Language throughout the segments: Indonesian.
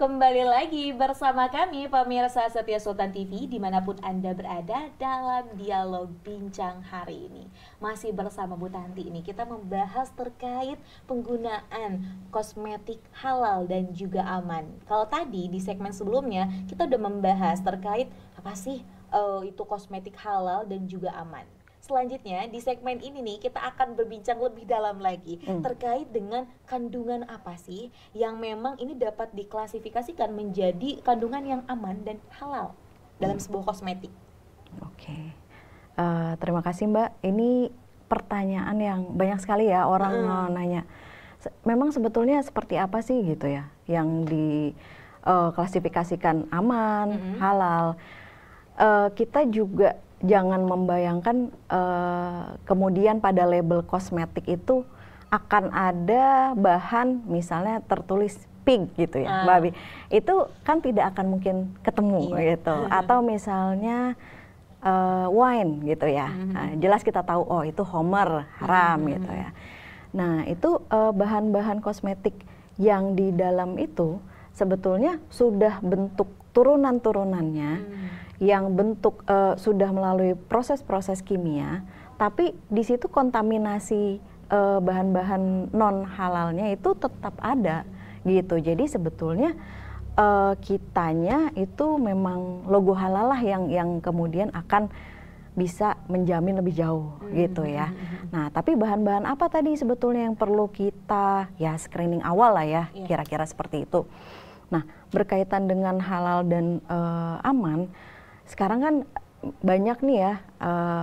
Kembali lagi bersama kami pemirsa Setia Sultan TV dimanapun Anda berada dalam dialog bincang hari ini. Masih bersama Bu Tanti ini kita membahas terkait penggunaan kosmetik halal dan juga aman. Kalau tadi di segmen sebelumnya kita udah membahas terkait apa sih itu kosmetik halal dan juga aman. Selanjutnya di segmen ini nih kita akan berbincang lebih dalam lagi terkait dengan kandungan apa sih yang memang ini dapat diklasifikasikan menjadi kandungan yang aman dan halal dalam sebuah kosmetik. Oke, terima kasih Mbak. Ini pertanyaan yang banyak sekali ya orang nanya. Memang sebetulnya seperti apa sih gitu ya yang diklasifikasikan aman, halal. Kita juga jangan membayangkan kemudian pada label kosmetik itu akan ada bahan misalnya tertulis pink gitu ya, Mbak Abi. Itu kan tidak akan mungkin ketemu gitu. Atau misalnya wine gitu ya. Jelas kita tahu oh itu Homer, haram gitu ya. Nah, itu bahan-bahan kosmetik yang di dalam itu sebetulnya sudah bentuk turunan-turunannya yang bentuk sudah melalui proses-proses kimia, tapi di situ kontaminasi bahan-bahan non halalnya itu tetap ada gitu. Jadi sebetulnya kitanya itu memang logo halal lah yang kemudian akan bisa menjamin lebih jauh gitu ya. Nah, tapi bahan-bahan apa tadi sebetulnya yang perlu kita ya screening awal lah ya, kira-kira seperti itu. Nah, berkaitan dengan halal dan aman, sekarang kan banyak nih ya,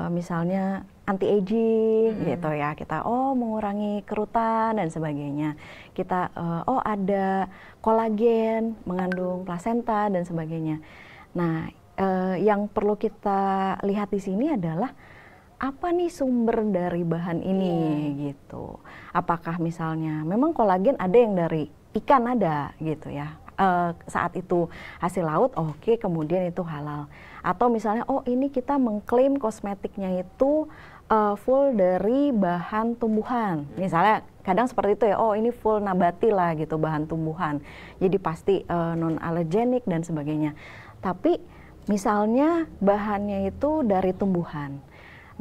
misalnya anti-aging gitu ya, kita mengurangi kerutan dan sebagainya. Kita ada kolagen mengandung plasenta dan sebagainya. Nah, yang perlu kita lihat di sini adalah apa nih sumber dari bahan ini gitu. Apakah misalnya memang kolagen ada yang dari ikan ada gitu ya. Saat itu hasil laut oke, kemudian itu halal. Atau misalnya ini kita mengklaim kosmetiknya itu full dari bahan tumbuhan. Misalnya kadang seperti itu ya, ini full nabati lah gitu, bahan tumbuhan. Jadi pasti non allergenik dan sebagainya. Tapi misalnya bahannya itu dari tumbuhan.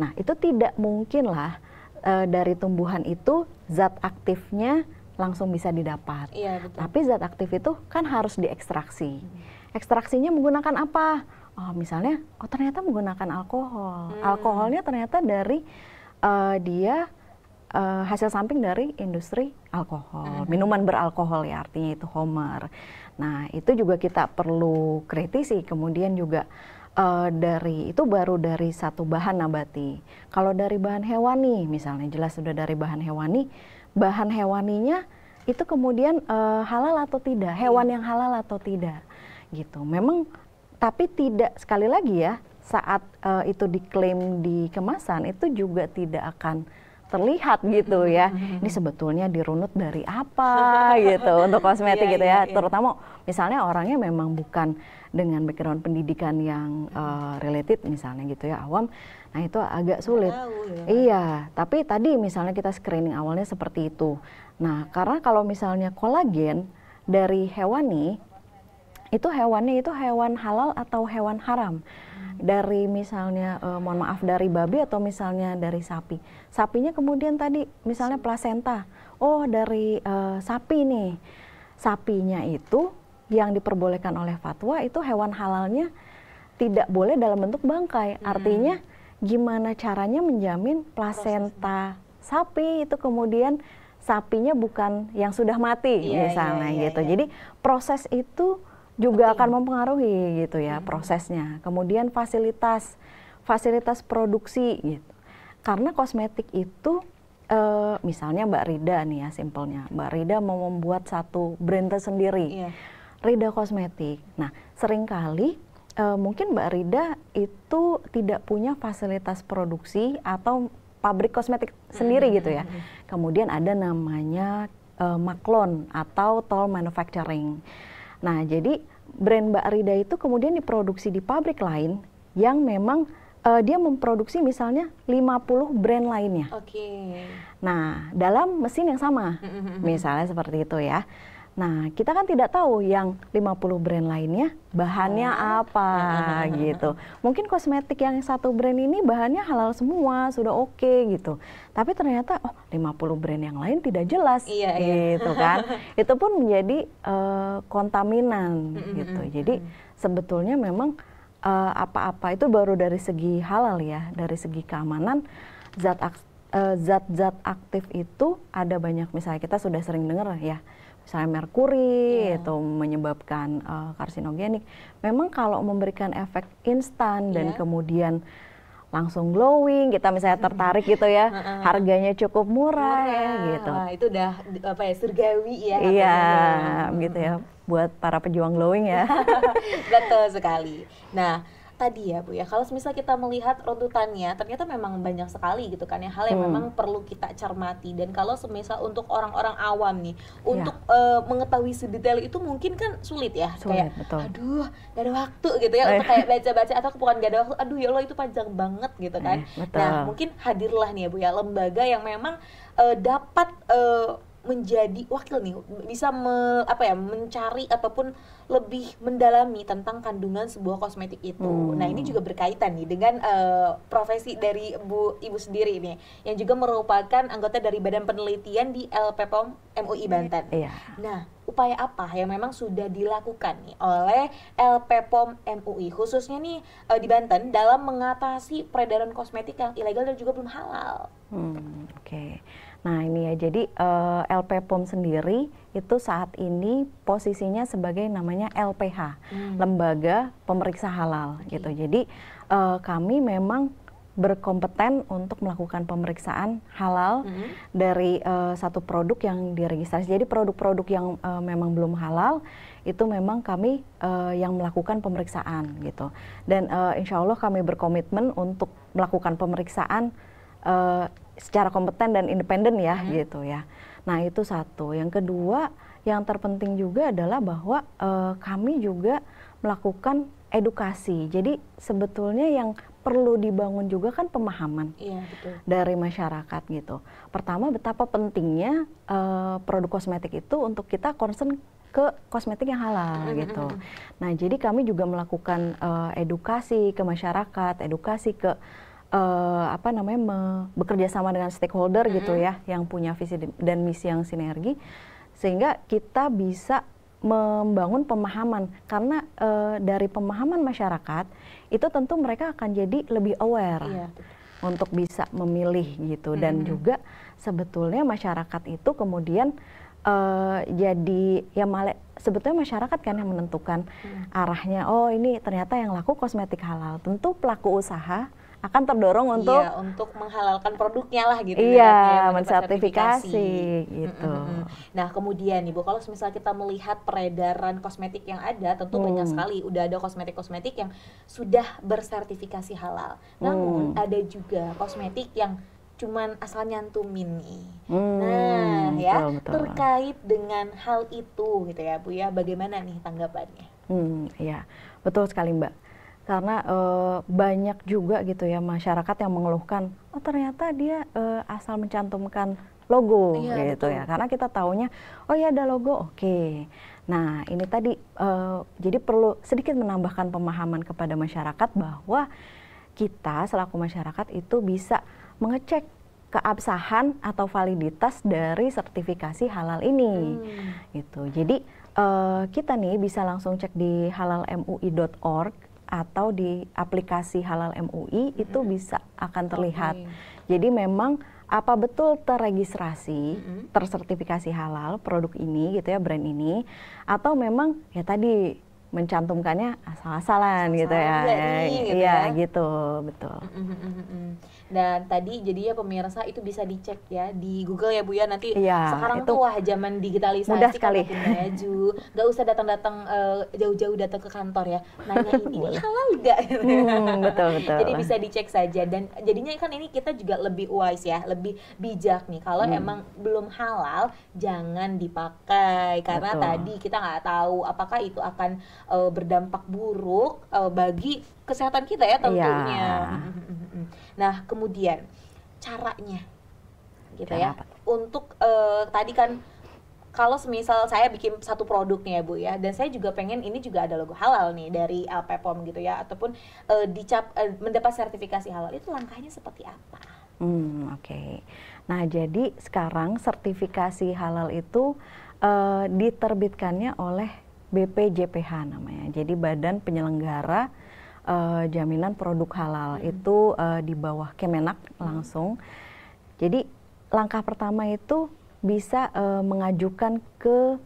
Nah, itu tidak mungkin lah dari tumbuhan itu zat aktifnya langsung bisa didapat. Iya, betul. Tapi zat aktif itu kan harus diekstraksi. Ekstraksinya menggunakan apa? Misalnya, ternyata menggunakan alkohol. Alkoholnya ternyata dari dia hasil samping dari industri alkohol. Minuman beralkohol ya, artinya itu Homer. Nah, itu juga kita perlu kritisi. Kemudian juga itu baru dari satu bahan nabati. Kalau dari bahan hewani, misalnya jelas sudah dari bahan hewani, bahan hewaninya itu kemudian halal atau tidak, hewan yang halal atau tidak gitu. Memang tapi tidak, sekali lagi ya, saat itu diklaim di kemasan itu juga tidak akan terlihat gitu ya. Ini sebetulnya dirunut dari apa gitu untuk kosmetik gitu ya. Terutama misalnya orangnya memang bukan dengan background pendidikan yang related misalnya gitu ya, awam. Nah, itu agak sulit. Iya, tapi tadi misalnya kita screening awalnya seperti itu. Nah, karena kalau misalnya kolagen dari hewani, itu hewannya itu hewan halal atau hewan haram. Dari misalnya, mohon maaf, dari babi atau misalnya dari sapi. Sapinya kemudian tadi misalnya plasenta, dari sapi nih. Sapinya itu yang diperbolehkan oleh fatwa itu hewan halalnya tidak boleh dalam bentuk bangkai. Artinya gimana caranya menjamin plasenta sapi itu kemudian sapinya bukan yang sudah mati misalnya gitu. Jadi proses itu juga akan mempengaruhi gitu ya prosesnya. Kemudian fasilitas produksi gitu. Karena kosmetik itu misalnya Mbak Rida nih ya simpelnya. Mbak Rida mau membuat satu brand tersendiri. Rida Kosmetik. Nah, seringkali mungkin Mbak Rida itu tidak punya fasilitas produksi atau pabrik kosmetik sendiri gitu ya. Kemudian ada namanya maklon atau toll manufacturing. Nah, jadi brand Mbak Rida itu kemudian diproduksi di pabrik lain yang memang dia memproduksi misalnya 50 brand lainnya. Oke. Nah, dalam mesin yang sama, misalnya seperti itu ya. Nah, kita kan tidak tahu yang 50 brand lainnya bahannya apa gitu. Mungkin kosmetik yang satu brand ini bahannya halal semua, sudah oke gitu. Tapi ternyata 50 brand yang lain tidak jelas gitu kan. Itu pun menjadi kontaminan gitu. Jadi sebetulnya memang apa-apa itu baru dari segi halal ya, dari segi keamanan zat-zat aktif itu ada banyak, misalnya kita sudah sering dengar ya, misalnya merkuri itu menyebabkan karsinogenik. Memang kalau memberikan efek instan dan kemudian langsung glowing, kita misalnya tertarik gitu ya, harganya cukup murah ya gitu. Wah, itu udah apa ya, surgawi ya. Iya, gitu ya, buat para pejuang glowing ya. Betul sekali. Nah, tadi ya Bu ya, kalau misal kita melihat runtutannya, ternyata memang banyak sekali gitu kan ya, hal yang memang perlu kita cermati. Dan kalau semisal untuk orang-orang awam nih, untuk mengetahui sedetail itu mungkin kan sulit ya. Sulit, kayak, betul. aduh gak ada waktu gitu ya, untuk kayak baca-baca, atau bukan gak ada waktu, aduh ya Allah itu panjang banget gitu kan. Nah, mungkin hadirlah nih ya Bu ya, lembaga yang memang dapat menjadi wakil nih, bisa mencari ataupun lebih mendalami tentang kandungan sebuah kosmetik itu. Nah, ini juga berkaitan nih dengan profesi dari Ibu sendiri nih, yang juga merupakan anggota dari Badan Penelitian di LPPOM MUI Banten. Nah, upaya apa yang memang sudah dilakukan nih oleh LPPOM MUI khususnya nih di Banten dalam mengatasi peredaran kosmetik yang ilegal dan juga belum halal? Nah ini ya, jadi LPPOM sendiri itu saat ini posisinya sebagai namanya LPH, Lembaga Pemeriksa Halal gitu. Jadi kami memang berkompeten untuk melakukan pemeriksaan halal dari satu produk yang diregistrasi. Jadi produk-produk yang memang belum halal itu memang kami yang melakukan pemeriksaan gitu. Dan insya Allah kami berkomitmen untuk melakukan pemeriksaan secara kompeten dan independen ya gitu ya. Nah itu satu. Yang kedua, yang terpenting juga adalah bahwa kami juga melakukan edukasi. Jadi sebetulnya yang perlu dibangun juga kan pemahaman dari masyarakat gitu. Pertama, betapa pentingnya produk kosmetik itu untuk kita concern ke kosmetik yang halal gitu. Nah jadi kami juga melakukan edukasi ke masyarakat, edukasi ke bekerja sama dengan stakeholder gitu ya, yang punya visi dan misi yang sinergi, sehingga kita bisa membangun pemahaman. Karena dari pemahaman masyarakat itu tentu mereka akan jadi lebih aware untuk bisa memilih gitu. Dan juga sebetulnya masyarakat itu kemudian jadi ya sebetulnya masyarakat kan yang menentukan arahnya. Oh ini ternyata yang laku kosmetik halal. Tentu pelaku usaha akan terdorong untuk menghalalkan produknya lah gitu. Mensertifikasi gitu. Nah kemudian nih Bu, kalau misalnya kita melihat peredaran kosmetik yang ada, tentu banyak sekali, udah ada kosmetik-kosmetik yang sudah bersertifikasi halal. Namun ada juga kosmetik yang cuman asal nyantumin nih. Betul. Terkait dengan hal itu gitu ya Bu ya, bagaimana nih tanggapannya? Ya, betul sekali Mbak. Karena banyak juga gitu ya masyarakat yang mengeluhkan, oh ternyata dia asal mencantumkan logo gitu ya. Karena kita taunya, oh ya ada logo, oke. Nah ini tadi jadi perlu sedikit menambahkan pemahaman kepada masyarakat bahwa kita selaku masyarakat itu bisa mengecek keabsahan atau validitas dari sertifikasi halal ini. Gitu. Jadi kita nih bisa langsung cek di halalmui.org atau di aplikasi Halal MUI itu bisa akan terlihat. Jadi memang apa betul terregistrasi, tersertifikasi halal produk ini gitu ya, brand ini, atau memang ya tadi mencantumkannya asal-asalan gitu ya. Iya gitu, betul. Dan tadi jadinya pemirsa itu bisa dicek ya di Google ya Bu ya, nanti sekarang tuh wah zaman digitalisasi mudah sekali. Makin maju, nggak usah datang-datang jauh-jauh datang ke kantor ya, nanya ini halal nggak? Betul. Jadi bisa dicek saja, dan jadinya kan ini kita juga lebih wise ya, lebih bijak nih, kalau emang belum halal jangan dipakai, karena tadi kita nggak tahu apakah itu akan berdampak buruk bagi kesehatan kita ya tentunya. Nah kemudian caranya gitu ya, untuk tadi kan kalau semisal saya bikin satu produk nih ya Bu ya, dan saya juga pengen ini juga ada logo halal nih dari LP POM gitu ya, ataupun mendapat sertifikasi halal, itu langkahnya seperti apa? Oke. Nah, jadi sekarang sertifikasi halal itu diterbitkannya oleh BPJPH namanya. Jadi Badan Penyelenggara Jaminan Produk Halal, itu di bawah Kemenak langsung. Jadi langkah pertama itu bisa mengajukan ke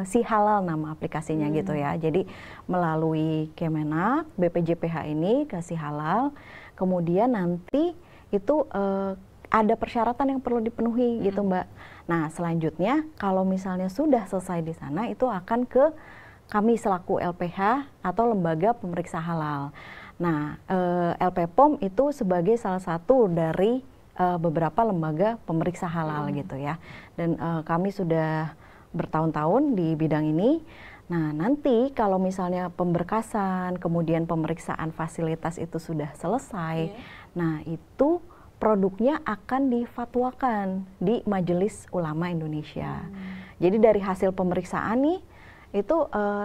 si halal nama aplikasinya gitu ya. Jadi melalui Kemenak, BPJPH ini ke si halal, kemudian nanti itu ada persyaratan yang perlu dipenuhi gitu Mbak. Nah selanjutnya kalau misalnya sudah selesai di sana, itu akan ke kami selaku LPH atau lembaga pemeriksa halal. Nah LP POM itu sebagai salah satu dari beberapa lembaga pemeriksa halal gitu ya. Dan kami sudah bertahun-tahun di bidang ini. Nah nanti kalau misalnya pemberkasan, kemudian pemeriksaan fasilitas itu sudah selesai, nah itu produknya akan difatwakan di Majelis Ulama Indonesia. Jadi dari hasil pemeriksaan nih, itu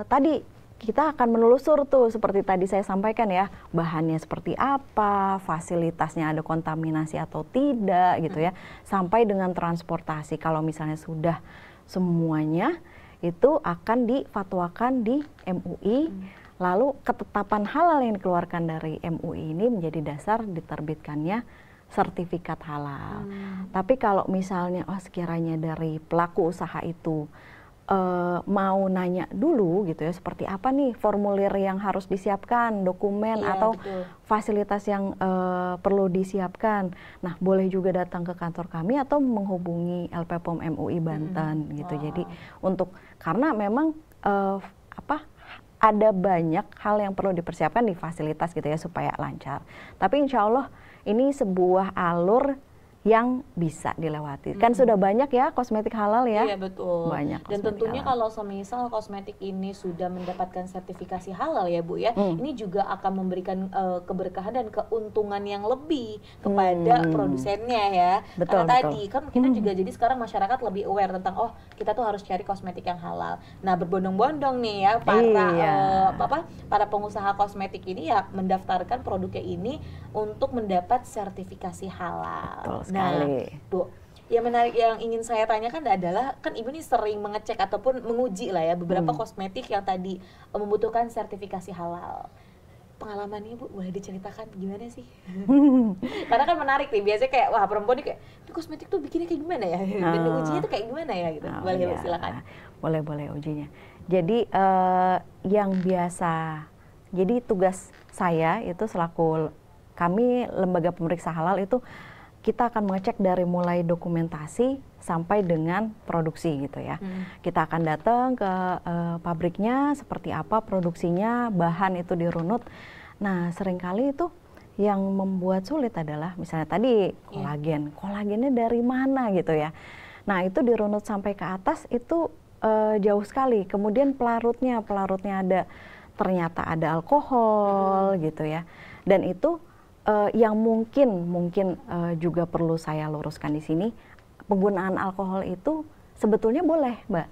tadi kita akan menelusur tuh seperti tadi saya sampaikan ya, bahannya seperti apa, fasilitasnya ada kontaminasi atau tidak gitu ya, sampai dengan transportasi. Kalau misalnya sudah semuanya, itu akan difatwakan di MUI, lalu ketetapan halal yang dikeluarkan dari MUI ini menjadi dasar diterbitkannya sertifikat halal. Tapi kalau misalnya sekiranya dari pelaku usaha itu mau nanya dulu gitu ya, seperti apa nih formulir yang harus disiapkan, dokumen atau fasilitas yang perlu disiapkan. Nah, boleh juga datang ke kantor kami atau menghubungi LP POM MUI Banten gitu. Jadi karena memang ada banyak hal yang perlu dipersiapkan di fasilitas gitu ya supaya lancar. Tapi insya Allah ini sebuah alur yang bisa dilewati. Kan sudah banyak ya kosmetik halal ya. Iya betul. Banyak. Dan tentunya halal. Kalau semisal kosmetik ini sudah mendapatkan sertifikasi halal ya Bu ya, ini juga akan memberikan keberkahan dan keuntungan yang lebih kepada produsennya ya. Betul, Karena tadi kan kita juga jadi sekarang masyarakat lebih aware tentang kita tuh harus cari kosmetik yang halal. Nah berbondong-bondong nih ya para pengusaha kosmetik ini ya mendaftarkan produknya ini untuk mendapat sertifikasi halal. Betul. Nah, Bu, yang menarik yang ingin saya tanyakan adalah kan Ibu ini sering mengecek ataupun menguji lah ya beberapa kosmetik yang tadi membutuhkan sertifikasi halal. Pengalamannya Bu, boleh diceritakan gimana sih? Karena kan menarik nih, biasanya kayak wah perempuan nih kayak kosmetik tuh bikinnya kayak gimana ya? Dan ujinya tuh kayak gimana ya gitu. Boleh Bu, silakan. Boleh ujinya. Jadi yang biasa, jadi tugas saya itu selaku kami lembaga pemeriksa halal itu kita akan mengecek dari mulai dokumentasi sampai dengan produksi gitu ya. Kita akan datang ke pabriknya, seperti apa produksinya, bahan itu dirunut. Nah seringkali itu yang membuat sulit adalah misalnya tadi kolagen. Kolagennya dari mana gitu ya. Nah itu dirunut sampai ke atas itu jauh sekali. Kemudian pelarutnya ternyata ada alkohol gitu ya. Dan itu yang mungkin juga perlu saya luruskan di sini, penggunaan alkohol itu sebetulnya boleh, Mbak.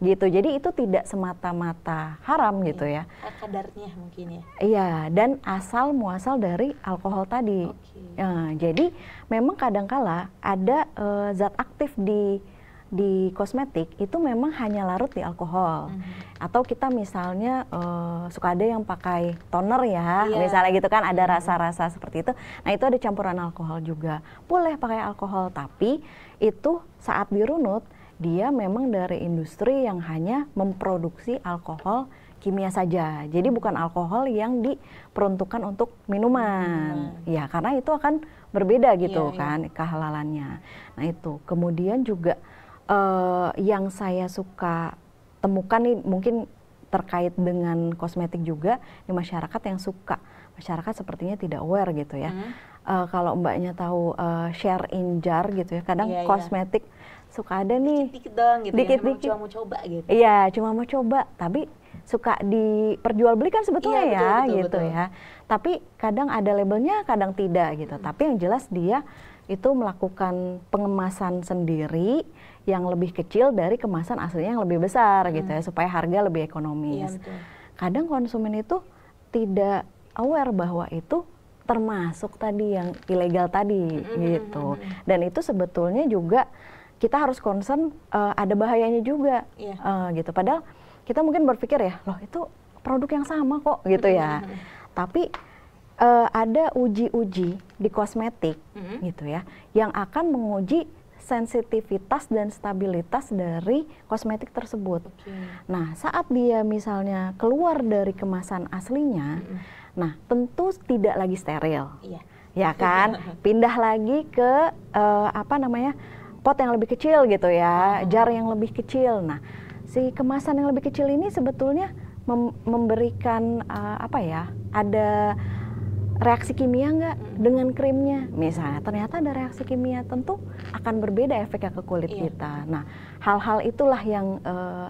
Gitu. Jadi itu tidak semata-mata haram gitu ya. Kadarnya mungkin ya. Iya, dan asal muasal dari alkohol tadi. Jadi memang kadangkala ada zat aktif di kosmetik itu memang hanya larut di alkohol. Atau kita misalnya suka ada yang pakai toner ya, misalnya gitu kan ada rasa-rasa seperti itu. Nah itu ada campuran alkohol juga. Boleh pakai alkohol, tapi itu saat dirunut dia memang dari industri yang hanya memproduksi alkohol kimia saja. Jadi bukan alkohol yang diperuntukkan untuk minuman. Ya karena itu akan berbeda gitu kan kehalalannya. Nah itu kemudian juga yang saya suka temukan nih mungkin terkait dengan kosmetik juga di masyarakat yang suka, masyarakat sepertinya tidak aware gitu ya. Kalau Mbaknya tahu share in jar gitu ya, kadang kosmetik suka ada nih dikit-dikit dong gitu dikit-dikit. Cuma mau coba gitu. Iya, cuma mau coba, tapi suka diperjualbelikan sebetulnya betul, betul. ya. Tapi kadang ada labelnya, kadang tidak gitu. Tapi yang jelas dia itu melakukan pengemasan sendiri yang lebih kecil dari kemasan aslinya yang lebih besar gitu ya, supaya harga lebih ekonomis. Iya, betul. Kadang konsumen itu tidak aware bahwa itu termasuk tadi yang ilegal tadi gitu. Dan itu sebetulnya juga kita harus concern ada bahayanya juga gitu. Padahal kita mungkin berpikir ya, loh itu produk yang sama kok gitu ya. Tapi ada uji-uji di kosmetik gitu ya, yang akan menguji sensitivitas dan stabilitas dari kosmetik tersebut. Nah, saat dia misalnya keluar dari kemasan aslinya, nah tentu tidak lagi steril, ya kan? Pindah lagi ke pot yang lebih kecil gitu ya, jar yang lebih kecil. Nah, si kemasan yang lebih kecil ini sebetulnya memberikan ada reaksi kimia nggak dengan krimnya? Misalnya ternyata ada reaksi kimia, tentu akan berbeda efeknya ke kulit kita. Nah, hal-hal itulah yang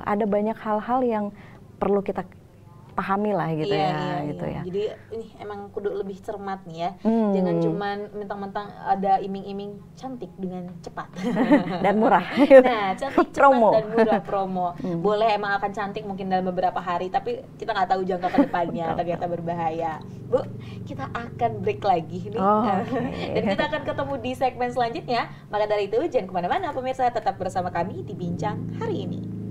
ada banyak hal-hal yang perlu kita pahami lah gitu gitu ya. Jadi ini emang kudu lebih cermat nih ya. Jangan cuman mentang-mentang ada iming-iming cantik dengan cepat dan murah. Nah, cantik promo. cepat dan murah promo. Boleh emang akan cantik mungkin dalam beberapa hari, tapi kita nggak tahu jangka ke depannya ternyata berbahaya. Bu, kita akan break lagi nih. Dan kita akan ketemu di segmen selanjutnya. Maka dari itu jangan kemana-mana pemirsa, tetap bersama kami di Bincang Hari Ini.